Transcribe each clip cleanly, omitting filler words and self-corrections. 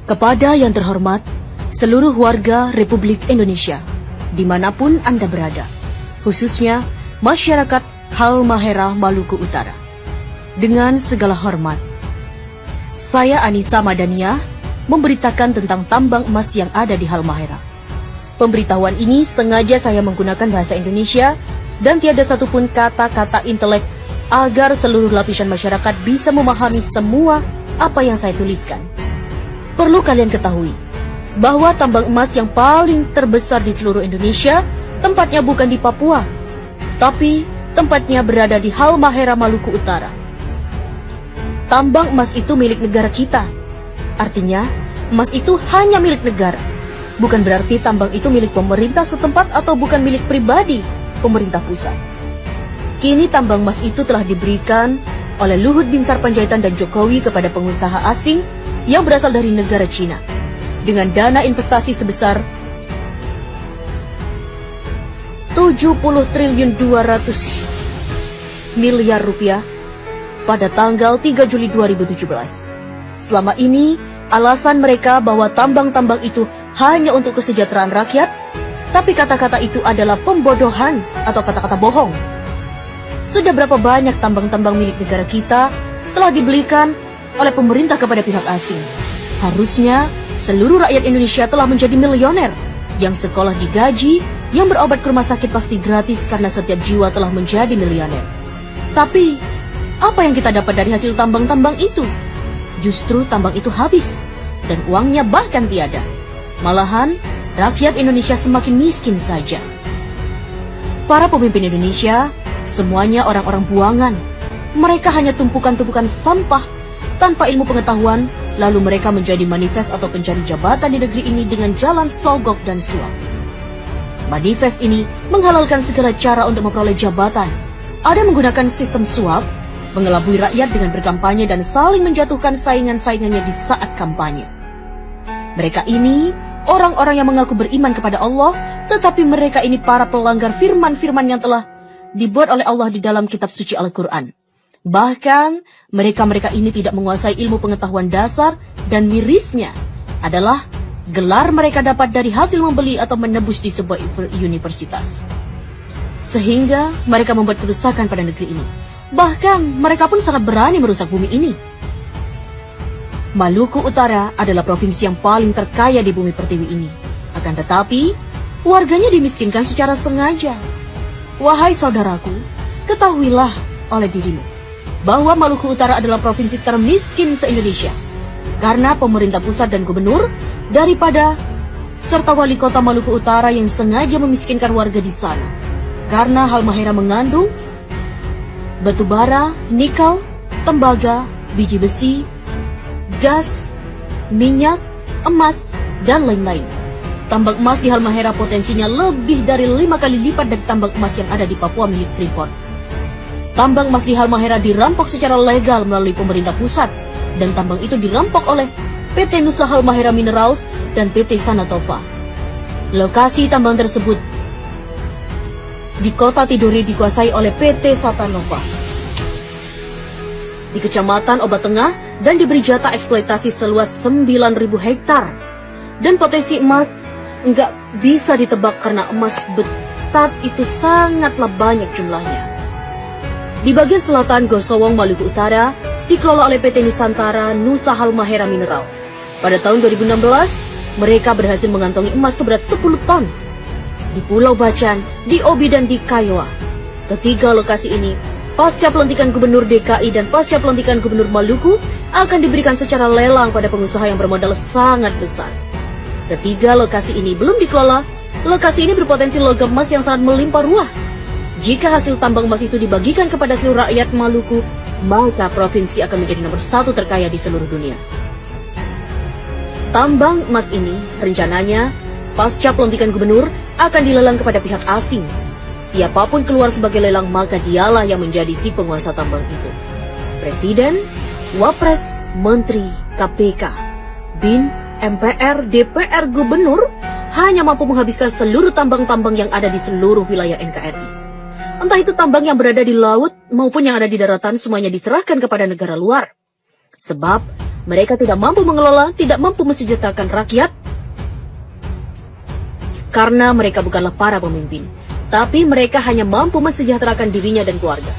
Kepada yang terhormat, seluruh warga Republik Indonesia, dimanapun Anda berada, khususnya masyarakat Halmahera Maluku Utara. Dengan segala hormat, saya Anissa Madaniah memberitakan tentang tambang emas yang ada di Halmahera. Pemberitahuan ini sengaja saya menggunakan bahasa Indonesia dan tiada satupun kata-kata intelek agar seluruh lapisan masyarakat bisa memahami semua apa yang saya tuliskan. Perlu kalian ketahui bahwa tambang emas yang paling terbesar di seluruh Indonesia tempatnya bukan di Papua, tapi tempatnya berada di Halmahera Maluku Utara. Tambang emas itu milik negara kita. Artinya, emas itu hanya milik negara. Bukan berarti tambang itu milik pemerintah setempat atau bukan milik pribadi pemerintah pusat. Kini tambang emas itu telah diberikan oleh Luhut Binsar Panjaitan dan Jokowi kepada pengusaha asing yang berasal dari negara Cina dengan dana investasi sebesar 70 triliun 200 miliar rupiah pada tanggal 3 Juli 2017. Selama ini, alasan mereka bahwa tambang-tambang itu hanya untuk kesejahteraan rakyat, tapi kata-kata itu adalah pembodohan atau kata-kata bohong. Sudah berapa banyak tambang-tambang milik negara kita telah dibelikan oleh pemerintah kepada pihak asing. Harusnya seluruh rakyat Indonesia telah menjadi milioner, yang sekolah digaji, yang berobat ke rumah sakit pasti gratis karena setiap jiwa telah menjadi miliuner. Tapi, apa yang kita dapat dari hasil tambang-tambang itu? Justru tambang itu habis, dan uangnya bahkan tiada. Malahan, rakyat Indonesia semakin miskin saja. Para pemimpin Indonesia, semuanya orang-orang buangan. Mereka hanya tumpukan-tumpukan sampah tanpa ilmu pengetahuan, lalu mereka menjadi manifest atau pencari jabatan di negeri ini dengan jalan sogok dan suap. Manifest ini menghalalkan segala cara untuk memperoleh jabatan. Ada menggunakan sistem suap, mengelabui rakyat dengan berkampanye dan saling menjatuhkan saingan-saingannya di saat kampanye. Mereka ini orang-orang yang mengaku beriman kepada Allah, tetapi mereka ini para pelanggar firman-firman yang telah dibuat oleh Allah di dalam kitab suci Al-Quran. Bahkan, mereka-mereka ini tidak menguasai ilmu pengetahuan dasar dan mirisnya adalah gelar mereka dapat dari hasil membeli atau menebus di sebuah universitas. Sehingga mereka membuat kerusakan pada negeri ini. Bahkan, mereka pun sangat berani merusak bumi ini. Maluku Utara adalah provinsi yang paling terkaya di bumi pertiwi ini. Akan tetapi, warganya dimiskinkan secara sengaja. Wahai saudaraku, ketahuilah oleh dirimu bahwa Maluku Utara adalah provinsi termiskin se-Indonesia karena pemerintah pusat dan gubernur daripada serta wali kota Maluku Utara yang sengaja memiskinkan warga di sana. Karena Halmahera mengandung batu bara, nikel, tembaga, biji besi, gas, minyak, emas, dan lain-lain. Tambang emas di Halmahera potensinya lebih dari 5 kali lipat dari tambang emas yang ada di Papua milik Freeport. Tambang emas di Halmahera dirampok secara legal melalui pemerintah pusat, dan tambang itu dirampok oleh PT Nusa Halmahera Minerals dan PT Sanatova. Lokasi tambang tersebut di kota Tidore dikuasai oleh PT Satanova di Kecamatan Obat Tengah dan diberi jatah eksploitasi seluas 9.000 hektar. Dan potensi emas nggak bisa ditebak karena emas betat itu sangatlah banyak jumlahnya. Di bagian selatan Gosowong, Maluku Utara, dikelola oleh PT Nusantara Nusa Halmahera Mineral. Pada tahun 2016, mereka berhasil mengantongi emas seberat 10 ton. Di Pulau Bacan, di Obi, dan di Kiowa. Ketiga lokasi ini, pasca pelantikan Gubernur DKI dan pasca pelantikan Gubernur Maluku, akan diberikan secara lelang pada pengusaha yang bermodal sangat besar. Ketiga lokasi ini belum dikelola. Lokasi ini berpotensi logam emas yang sangat melimpah ruah. Jika hasil tambang emas itu dibagikan kepada seluruh rakyat Maluku, maka provinsi akan menjadi nomor 1 terkaya di seluruh dunia. Tambang emas ini rencananya pasca pelantikan gubernur akan dilelang kepada pihak asing. Siapapun keluar sebagai lelang, maka dialah yang menjadi si penguasa tambang itu. Presiden, Wapres, Menteri, KPK, BIN, MPR, DPR, Gubernur hanya mampu menghabiskan seluruh tambang-tambang yang ada di seluruh wilayah NKRI. Entah itu tambang yang berada di laut maupun yang ada di daratan, semuanya diserahkan kepada negara luar. Sebab Mereka tidak mampu mengelola, tidak mampu mensejahterakan rakyat, karena mereka bukanlah para pemimpin, tapi mereka hanya mampu mensejahterakan dirinya dan keluarga,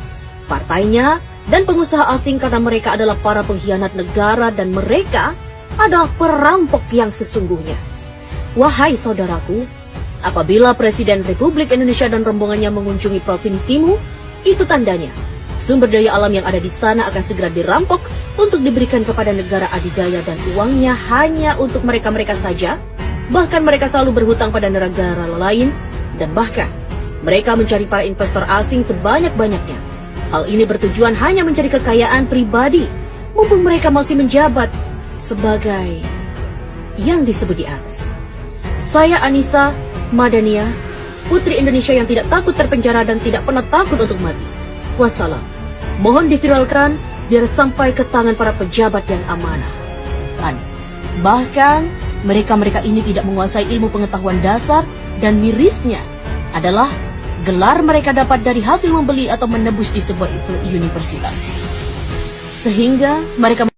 partainya, dan pengusaha asing karena mereka adalah para pengkhianat negara dan mereka adalah perampok yang sesungguhnya. Wahai saudaraku, apabila Presiden Republik Indonesia dan rombongannya mengunjungi provinsimu, itu tandanya sumber daya alam yang ada di sana akan segera dirampok untuk diberikan kepada negara adidaya dan uangnya hanya untuk mereka-mereka saja. Bahkan mereka selalu berhutang pada negara lain dan bahkan mereka mencari para investor asing sebanyak-banyaknya. Hal ini bertujuan hanya mencari kekayaan pribadi mumpung mereka masih menjabat sebagai yang disebut di atas. Saya Anissa Madania, putri Indonesia yang tidak takut terpenjara dan tidak pernah takut untuk mati. Wassalam. Mohon diviralkan biar sampai ke tangan para pejabat yang amanah. Dan bahkan mereka-mereka ini tidak menguasai ilmu pengetahuan dasar dan mirisnya adalah gelar mereka dapat dari hasil membeli atau menebus di sebuah universitas. Sehingga mereka